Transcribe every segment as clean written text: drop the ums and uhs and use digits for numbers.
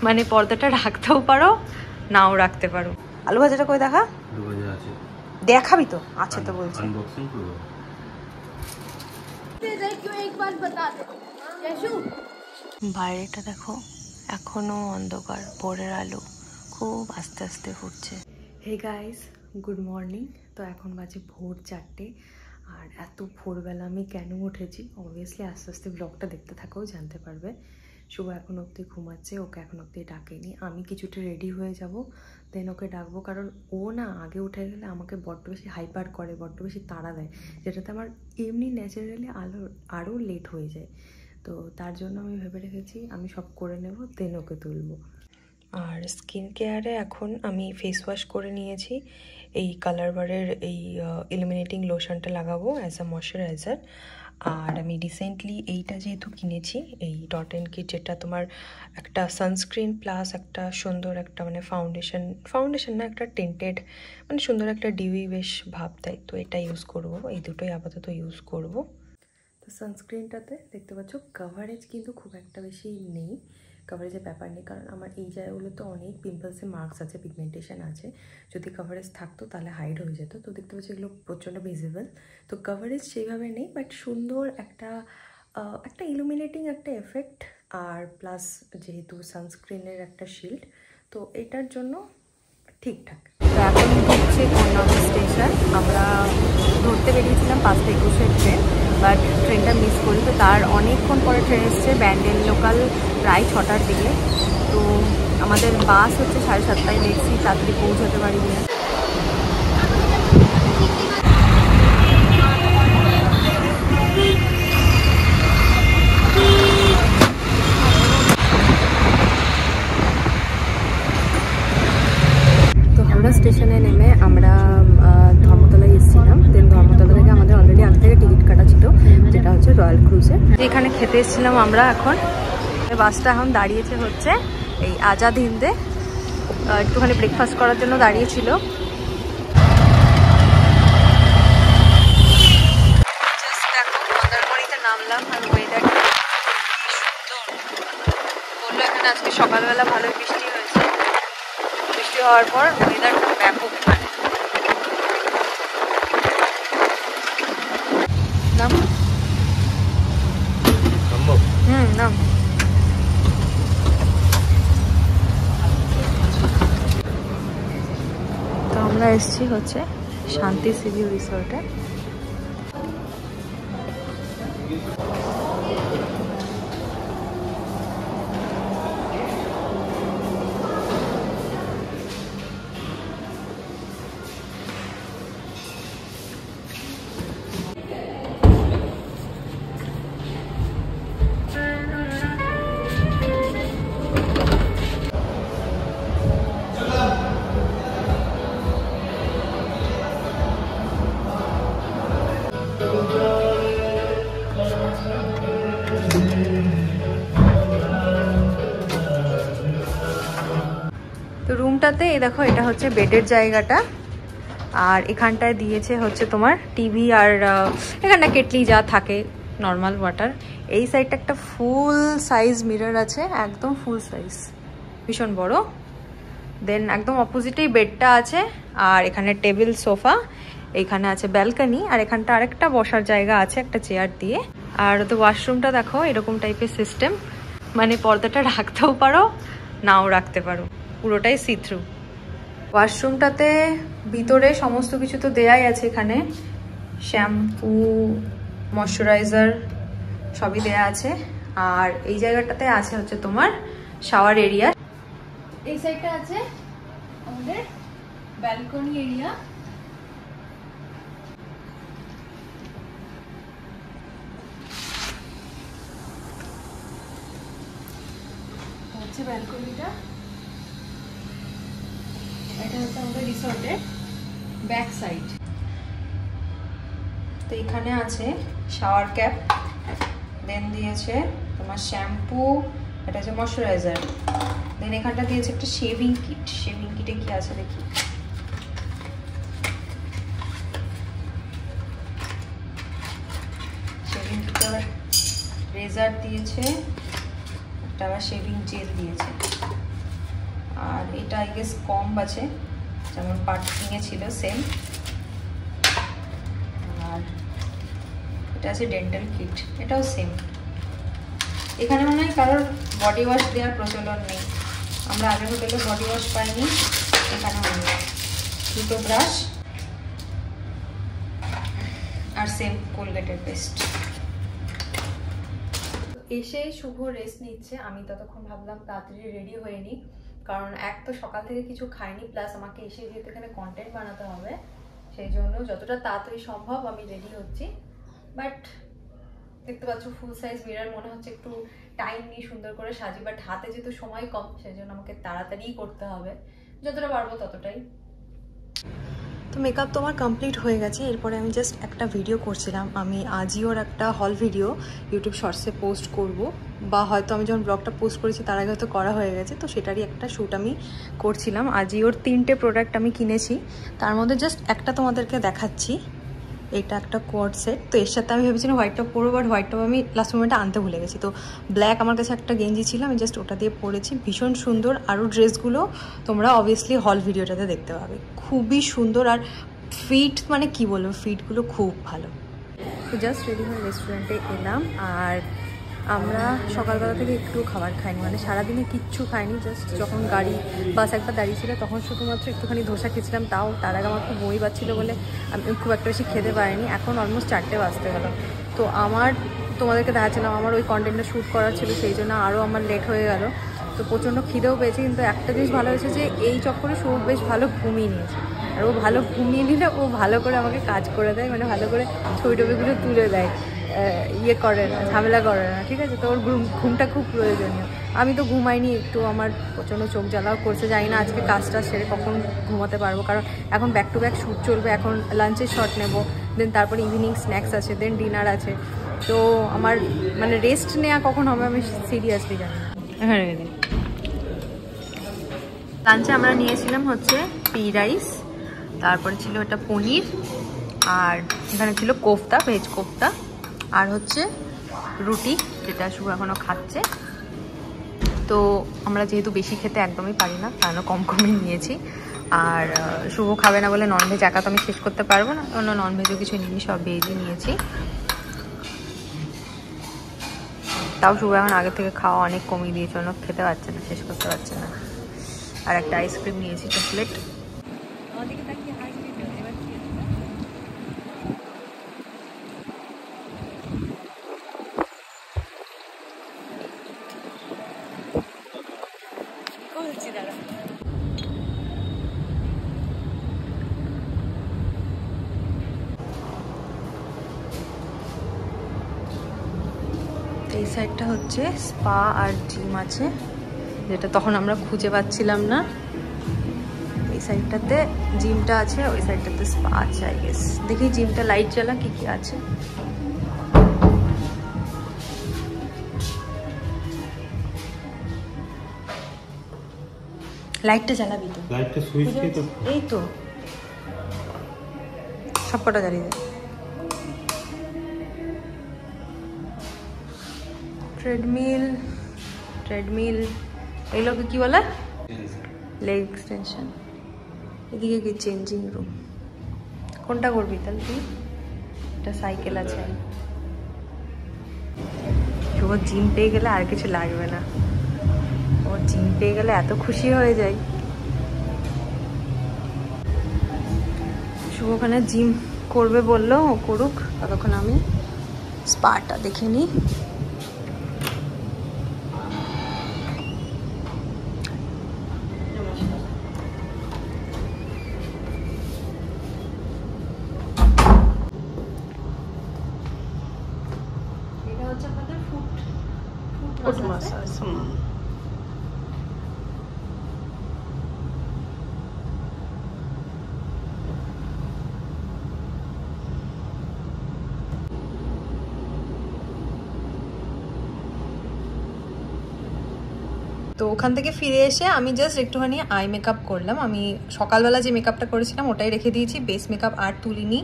মানে পর্দাটা রাখতেও পারো নাও রাখতে পারো। আলু ভাজাটা কই দেখা? আলু ভাজা আছে। দেখাবি তো? আছে তো বলছি। আনবক্সিং করব। বাইরেটা দেখো, এখনো অন্ধকার, ভোরের আলো খুব আস্তে আস্তে ফুটছে। Hey guys, good morning. তো এখন বাজে ভোর 4টে। আর এত ভোরবেলা আমি কেন উঠেছি অবভিয়াসলি আস্তে আস্তে ব্লগটা দেখতে থাকো, জানতে পারবে। শুভ এখন অবধি ঘুমাচ্ছে, ওকে এখন অবধি ডাকেনি। আমি কিছুটা রেডি হয়ে যাব, দেন ওকে ডাকবো, কারণ ও না আগে উঠে গেলে আমাকে বড্ড বেশি হাইপার করে, বড্ড বেশি তাড়া দেয়, যেটাতে আমার এমনি ন্যাচারালি আরও লেট হয়ে যায়। তো তার জন্য আমি ভেবে রেখেছি আমি সব করে নেব, দেন ওকে তুলবো। আর স্কিন কেয়ারে এখন আমি ফেস ওয়াশ করে নিয়েছি। এই কালার বারের এই ইলুমিনেটিং লোশনটা লাগাবো অ্যাজ আ ময়শ্চারাইজার। আর আমি রিসেন্টলি এইটা যেহেতু কিনেছি, এই ডট অ্যান্ড কি, যেটা তোমার একটা সানস্ক্রিন প্লাস একটা সুন্দর একটা মানে ফাউন্ডেশন না, একটা টিন্টেড মানে সুন্দর একটা ডিউই বেশ ভাব দেয়। তো এটা ইউজ করবো, এই দুটোই আপাতত ইউজ করবো। তো সানস্ক্রিনটাতে দেখতে পাচ্ছ কভারেজ কিন্তু খুব একটা বেশি নেই, কভারেজের ব্যাপার নেই, কারণ আমার এই জায়গাগুলোতে অনেক পিম্পলসে মার্কস আছে, পিগমেন্টেশন আছে। যদি কভারেজ থাকতো তাহলে হাইড হয়ে যেত। তো দেখতে পাচ্ছি এগুলো প্রচণ্ড ভিজিবল। তো কভারেজ সেইভাবে নেই, বাট সুন্দর একটা ইলুমিনেটিং একটা এফেক্ট, আর প্লাস যেহেতু সানস্ক্রিনের একটা শিল্ড, তো এটার জন্য ঠিকঠাক। তো এখন হচ্ছে কন্যাকুমারী স্টেশন। আমরা ধরতে বেরিয়েছিলাম 5:21 ট্রেন, বাট ট্রেনটা মিস করি। তো তার অনেকক্ষণ পরে ট্রেন এসছে, ব্যান্ডেল লোকাল, প্রায় 6টার দিকে। তো আমাদের বাস হচ্ছে 7:30টায়, দেখছি তাড়াতাড়ি পৌঁছাতে পারি কিনা। স্টেশনে নেমে আমরা ধর্মতলায় এসেছিলাম। দেন ধর্মতলা থেকে আমাদের অলরেডি আগে থেকে টিকিট কাটা ছিল, যেটা হচ্ছে রয়্যাল ক্রুজে। এখানে খেতে এসেছিলাম আমরা। এখন বাসটা এখন দাঁড়িয়েছে হচ্ছে এই আজাদ হিন্দে, একটুখানি ব্রেকফাস্ট করার জন্য দাঁড়িয়েছিল। মন্দারমণিতে নামলাম, আর ওয়েদারটা বললো এখানে আজকে সকালবেলা ভালো বৃষ্টি হয়েছে। বৃষ্টি হওয়ার পর ওয়েদারটা ব্যাপক। নাম নাম তো আমরা এসেছি হচ্ছে শান্তি সিভিউ রিসোর্টে। তো রুমটাতে এই দেখো, এটা হচ্ছে বেডের জায়গাটা, আর এখানটায় দিয়েছে হচ্ছে তোমার টিভি, আর এখানটা কেটলি যা থাকে নর্মাল ওয়াটার। এই সাইডটা একটা ফুল সাইজ মিরর আছে, একদম ফুল সাইজ, ভীষণ বড়। দেন একদম অপোজিটেই বেডটা আছে, আর এখানে টেবিল, সোফা, এইখানে আছে ব্যালকনি, আর এখানটা আরেকটা বসার জায়গা আছে একটা চেয়ার দিয়ে। আর তো ওয়াশরুমটা দেখো এরকম টাইপের সিস্টেম, মানে পর্দাটা রাখতেও পারো নাও রাখতে পারো, পুরোটাই সি থ্রু। ওয়াশরুমটাতে ভিতরে সমস্ত কিছু তো দেয়াই আছে, এখানে শ্যাম্পু, ময়শ্চারাইজার সবই দেয়া আছে। আর এই জায়গাটাতে আছে হচ্ছে তোমার শাওয়ার এরিয়া। এই সাইডটা আছে আমাদের ব্যালকনি এরিয়া। হচ্ছে ব্যালকনিটা, এটা হচ্ছে আমাদের রিসোর্টের ব্যাক সাইড। তো এখানে আছে শাওয়ার ক্যাপ, দেন দিয়েছে তোমার শ্যাম্পু, এটা হচ্ছে ময়শ্চারাইজার, দেন এখানটা দিয়েছে একটা শেভিং কিট। শেভিং কিটে কি আছে দেখি। শেভিং কিটে রেজার দিয়েছে, একটা আবার শেভিং জেল দিয়েছে। আই গেস কম আছে, যেমন পার্কিংয়ে ছিল সেম। আর এটা আছে ডেন্টাল কিট, এটাও সেম। এখানে মনে হয় কারোর বডি ওয়াশ দেওয়ার প্রচলন নেই, আমরা আগের হোটেলে বডি ওয়াশ পাইনি, এখানে দুটো ব্রাশ আর সেম কোলগেটের পেস্ট। এসে শুভ রেস্ট নিচ্ছে, আমি ততক্ষণ ভাবলাম তাড়াতাড়ি রেডি হয়ে নিই, কারণ এক তো সকাল থেকে কিছু খাইনি, প্লাস আমাকে এসে যেহেতু এখানে কন্টেন্ট বানাতে হবে, সেই জন্য যতটা তাড়াতাড়ি সম্ভব আমি রেডি হচ্ছি। বাট দেখতে পাচ্ছ ফুল সাইজ মিরর, মনে হচ্ছে একটু টাইম নিয়ে সুন্দর করে সাজি, বাট হাতে যেহেতু সময় কম সেই জন্য আমাকে তাড়াতাড়ি করতে হবে, যতটা পারবো ততটাই। তো মেকআপ তো আমার কমপ্লিট হয়ে গেছে, এরপরে আমি জাস্ট একটা ভিডিও করছিলাম। আমি আজই ওর একটা হল ভিডিও ইউটিউব শর্টসে পোস্ট করব, বা হয়তো আমি যখন ব্লগটা পোস্ট করেছি তার আগে হয়তো করা হয়ে গেছে, তো সেটারই একটা শ্যুট আমি করছিলাম। আজই ওর 3টে প্রোডাক্ট আমি কিনেছি, তার মধ্যে জাস্ট একটা তোমাদেরকে দেখাচ্ছি। এটা একটা কোয়ার্ড সেট, তো এর সাথে আমি ভেবেছিলাম হোয়াইট টপ পরবো, বাট হোয়াইট টপ আমি লাস্ট মোমেন্টে আনতে ভুলে গেছি। তো ব্ল্যাক আমার কাছে একটা গেঞ্জি ছিল, আমি জাস্ট ওটা দিয়ে পরেছি, ভীষণ সুন্দর। আরও ড্রেসগুলো তোমরা অবভিয়াসলি হল ভিডিওটাতে দেখতে পাবে, খুবই সুন্দর। আর ফিট মানে কি বলবো, ফিটগুলো খুব ভালো। তো জাস্ট রেডি হয়ে রেস্টুরেন্টে এলাম, আর আমরা সকালবেলা থেকে একটু খাবার খাইনি, মানে সারাদিনে কিচ্ছু খাইনি। জাস্ট যখন গাড়ি বাস একবার দাঁড়িয়েছিল তখন শুধুমাত্র একটুখানি ধোসা খেয়েছিলাম, তাও তার আগে আমার খুব বই পাচ্ছিল বলে আমি খুব একটা বেশি খেতে পারিনি। এখন অলমোস্ট 4টে বাজতে গেল। তো আমার তোমাদেরকে দেখাচ্ছিলাম, আমার ওই কন্টেন্টটা শ্যুট করার ছিল, সেই জন্য আরও আমার লেট হয়ে গেল। তো প্রচণ্ড খিদেও পেয়েছে, কিন্তু একটা জিনিস ভালো হয়েছে যে এই চক্করে শুভ বেশ ভালো ঘুমিয়ে নিয়েছে। আর ও ভালো ঘুমিয়ে নিলে ও ভালো করে আমাকে কাজ করে দেয়, মানে ভালো করে ছবি টবিগুলো তুলে দেয়, ইয়ে করে না, ঝামেলা করে না, ঠিক আছে। তো ওর ঘুমটা খুব প্রয়োজনীয়। আমি তো ঘুমাইনি, একটু আমার প্রচণ্ড চোখ জ্বালাও করছে, জানি না আজকে কাজটা সেরে কখন ঘুমাতে পারবো, কারণ এখন ব্যাক টু ব্যাক শ্যুট চলবে। এখন লাঞ্চের শট নেব, দেন তারপরে ইভিনিং স্ন্যাক্স আছে, দেন ডিনার আছে। তো আমার মানে রেস্ট নেওয়া কখন হবে আমি সিরিয়াসলি জানি না। হ্যাঁ, লাঞ্চে আমরা নিয়েছিলাম হচ্ছে পি রাইস, তারপরে ছিল এটা পনির, আর এখানে ছিল কোফতা, ভেজ কোফতা, আর হচ্ছে রুটি, যেটা শুভ এখনও খাচ্ছে। তো আমরা যেহেতু বেশি খেতে একদমই পারি না, তার কম কমে নিয়েছি। আর শুভ খাবে না বলে ননভেজ একা তো আমি শেষ করতে পারবো না, অন্য ননভেজও কিছু নিয়ে সব ভেজই নিয়েছি। তাও শুভ এখন আগে থেকে খাওয়া অনেক কমিয়ে দিয়েছে, অন্য খেতে পারছে না, শেষ করতে পারছে না। আর একটা আইসক্রিম নিয়েছি, চকলেট। এই সাইডটা হচ্ছে স্পা আর জিম আছে, যেটা তখন আমরা খুঁজে পাচ্ছিলাম না। এই সাইডটাতে জিমটা আছে, ওই সাইডটাতে স্পা আছে আই গেস। দেখি জিমটা লাইট জ্বালা কি কি আছে। লাইটটা জ্বালাবি তো, লাইটটা সুইচ দিয়ে তো, এই তো সবকটা জ্বালিয়ে দে। ট্রেডমিল এগুলোকে কি বলে, লেগ এক্সটেনশন। এদিকে কি চেঞ্জিং রুম, কোনটা করবি তাহলে তুই? এটা সাইকেল আছে। শুভ জিম পেয়ে গেলে আর কিছু লাগবে না, ওর জিম পেয়ে গেলে এত খুশি হয়ে যায়। শুভ ওখানে জিম করবে বললো, ও করুক, ততক্ষণ আমি স্পাটা দেখে নিই। এটা হচ্ছে আমাদের ফুট মাসাজ। তো ওখান থেকে ফিরে এসে আমি জাস্ট একটুখানি আই মেকআপ করলাম। আমি সকালবেলা যে মেকআপটা করেছিলাম ওটাই রেখে দিয়েছি, বেস মেকআপ আর তুলিনি,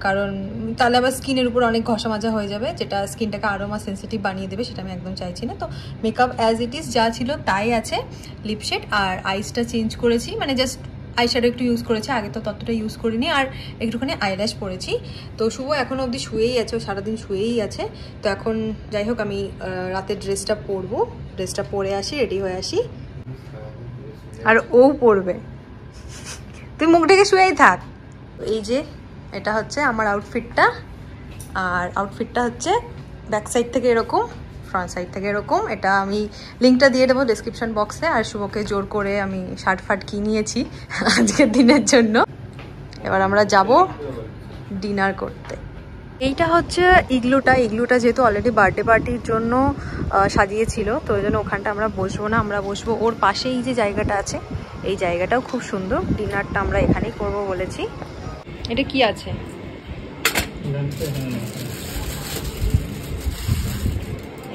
কারণ তাহলে আবার স্কিনের উপর অনেক ঘষা মাজা হয়ে যাবে, যেটা স্কিনটাকে আরও আমার সেন্সিটিভ বানিয়ে দেবে, সেটা আমি একদম চাইছি না। তো মেকআপ অ্যাজ ইট ইজ যা ছিল তাই আছে। লিপশেড আর আইসটা চেঞ্জ করেছি, মানে জাস্ট আইশ্যাডো একটু ইউজ করেছি, আগে তো ততটা ইউজ করিনি, আর একটুখানি আইল্যাশ পরেছি। তো শুভ এখনও অবধি শুয়েই আছে, ও সারাদিন শুয়েই আছে। তো এখন যাই হোক আমি রাতের ড্রেসটা পরবো, ড্রেসটা পরে আসি, রেডি হয়ে আসি, আর ও পরবে। তুই মুখ ঢেকে শুয়েই থাক। এই যে এটা হচ্ছে আমার আউটফিটটা, আর আউটফিটটা হচ্ছে ব্যাক সাইড থেকে এরকম, ফ্রন্ট সাইড থেকে এরকম। এটা আমি লিঙ্কটা দিয়ে দেবো ডেসক্রিপশন বক্সে। আর শুভকে জোর করে আমি শার্ট ফাট কিনিয়েছি আজকের দিনের জন্য। এবার আমরা যাব ডিনার করতে। এইটা হচ্ছে ইগলুটা যেহেতু অলরেডি বার্থডে পার্টির জন্য সাজিয়েছিল, তো ওই জন্য ওখানটা আমরা বসবো না, আমরা বসবো ওর পাশেই যে জায়গাটা আছে, এই জায়গাটাও খুব সুন্দর। ডিনারটা আমরা এখানেই করব বলেছি। এটা কি আছে?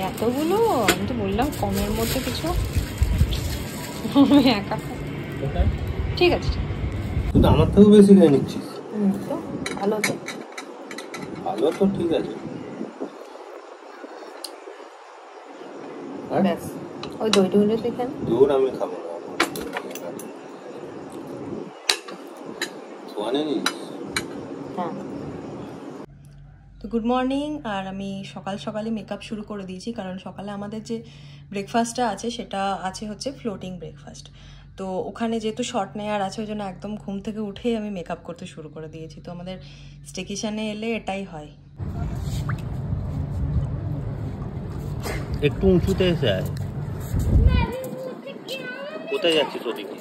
এতগুলো, আমি তো বললাম কমের মধ্যে কিছু। একা ঠিক আছে, কিন্তু আমার থেকেও বেশি খেয়ে নিচ্ছিস। তো ভালো, তো ভালো, তো ঠিক আছে। ব্যাস ওই দই টুইটা দেখেন। দূর আমি খাবো না। সোয়ানে নিস? হ্যাঁ। তো গুড মর্নিং। আর আমি সকালে মেকআপ শুরু করে দিয়েছি, কারণ সকালে আমাদের যে ব্রেকফাস্টটা আছে সেটা আছে হচ্ছে ফ্লোটিং ব্রেকফাস্ট। তো ওখানে যেহেতু শর্ট নেয়ার আছে, ওই জন্য একদম ঘুম থেকে উঠেই আমি মেকআপ করতে শুরু করে দিয়েছি। তো আমাদের স্টেকেশনে এলে এটাই হয়। একটু উঁচুতে এসে আয়। কোথায় যাচ্ছিস ওদিকে?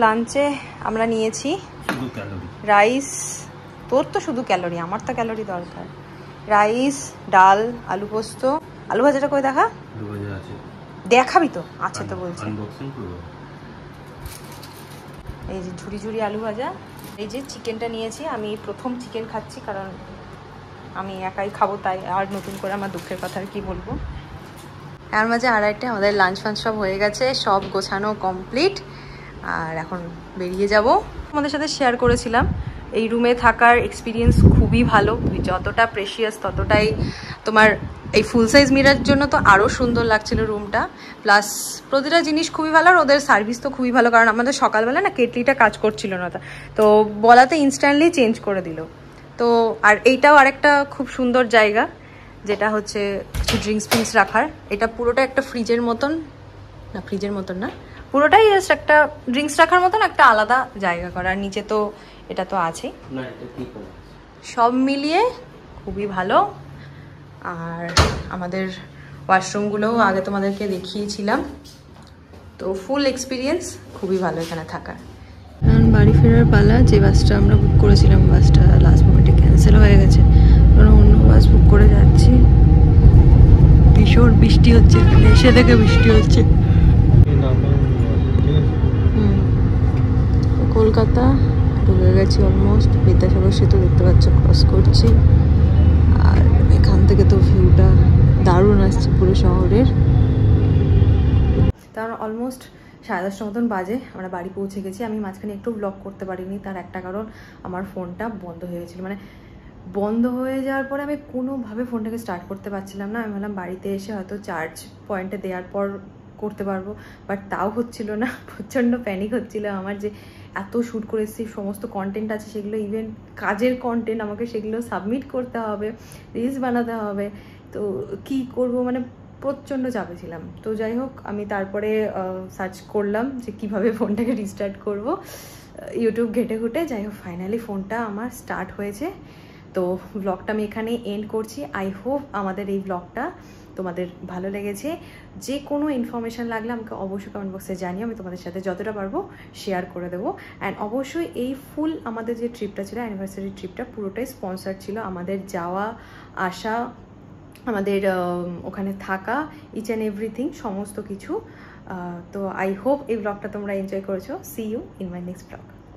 লাঞ্চে আমরা নিয়েছি রাইস। তোর তো শুধু ক্যালোরি, আমার তো ক্যালোরি দরকার। রাইস, ডাল, আলু পোস্ত। আলু ভাজাটা কই দেখা? দেখাবি তো? আছে তো বলছি। এই যে ঝুড়ি আলু ভাজা। এই যে চিকেনটা নিয়েছি, আমি প্রথম চিকেন খাচ্ছি, কারণ আমি একাই খাবো, তাই আর নতুন করে আমার দুঃখের কথা আর কি বলবো। এর মাঝে আড়াইটে আমাদের লাঞ্চ ফাঞ্চ সব হয়ে গেছে, সব গোছানো কমপ্লিট। আর এখন বেরিয়ে যাব। আমাদের সাথে শেয়ার করেছিলাম এই রুমে থাকার এক্সপিরিয়েন্স খুবই ভালো, যতটা প্রেশিয়াস ততটাই তোমার এই ফুল সাইজ মিরার জন্য তো আরও সুন্দর লাগছিল রুমটা। প্লাস প্রতিটা জিনিস খুবই ভালো, আর ওদের সার্ভিস তো খুবই ভালো, কারণ আমাদের সকালবেলা না কেটলিটা কাজ করছিল না, তো বলাতে ইনস্ট্যান্টলি চেঞ্জ করে দিল। তো আর এইটাও আরেকটা খুব সুন্দর জায়গা, যেটা হচ্ছে কিছু ড্রিঙ্কস রাখার। এটা পুরোটা একটা ফ্রিজের মতন না, পুরোটাই জাস্ট একটা ড্রিঙ্কস রাখার মতন একটা আলাদা জায়গা করা। আর নিচে তো এটা তো আছেই, সব মিলিয়ে খুবই ভালো। আর আমাদের ওয়াশরুমগুলোও আগে তোমাদেরকে দেখিয়েছিলাম, তো ফুল এক্সপিরিয়েন্স খুবই ভালো এখানে থাকার। এখন বাড়ি ফেরার পালা। যে বাসটা আমরা বুক করেছিলাম, বাসটা লাস্ট মোমেন্টে ক্যান্সেল হয়ে গেছে, কারণ অন্য বাস বুক করে যাচ্ছি। ভীষণ বৃষ্টি হচ্ছে, এসে থেকে বৃষ্টি হচ্ছে। কলকাতা ঢুকে গেছি অলমোস্ট। বিদ্যাসাগর সেতু দেখতে পাচ্ছ, ক্রস করছি। আর এখান থেকে তো ভিউটা দারুণ আসছে পুরো শহরের। তার অলমোস্ট 10:30 মতন বাজে, আমরা বাড়ি পৌঁছে গেছি। আমি মাঝখানে একটু ব্লগ করতে পারিনি, তার একটা কারণ আমার ফোনটা বন্ধ হয়ে গেছিলো। মানে বন্ধ হয়ে যাওয়ার পরে আমি কোনোভাবে ফোনটাকে স্টার্ট করতে পারছিলাম না। আমি ভাবলাম বাড়িতে এসে হয়তো চার্জ পয়েন্টে দেওয়ার পর করতে পারবো, বাট তাও হচ্ছিল না। প্রচণ্ড প্যানিক হচ্ছিল আমার, যে এত শ্যুট করে এসেছি, সমস্ত কন্টেন্ট আছে, সেগুলো ইভেন কাজের কন্টেন্ট, আমাকে সেগুলো সাবমিট করতে হবে, রিলস বানাতে হবে। তো কি করব, মানে প্রচণ্ড চাপে ছিলাম। তো যাই হোক, আমি তারপরে সার্চ করলাম যে কিভাবে ফোনটাকে রিস্টার্ট করব, ইউটিউব ঘেটে ঘুটে। যাই হোক, ফাইনালি ফোনটা আমার স্টার্ট হয়েছে। তো ব্লগটা আমি এখানে এন্ড করছি। আই হোপ আমাদের এই ব্লগটা তোমাদের ভালো লেগেছে। যে কোনো ইনফরমেশান লাগলে আমাকে অবশ্যই কমেন্ট বক্সে জানিয়ে আমি তোমাদের সাথে যতটা পারবো শেয়ার করে দেবো। অ্যান্ড অবশ্যই এই ফুল আমাদের যে ট্রিপটা ছিল, অ্যানিভার্সারি ট্রিপটা, পুরোটাই স্পন্সার ছিল। আমাদের যাওয়া আসা, আমাদের ওখানে থাকা, ইচ অ্যান্ড এভরিথিং, সমস্ত কিছু তো আই হোপ এই ব্লগটা তোমরা এনজয় করেছো। See you in my next blog.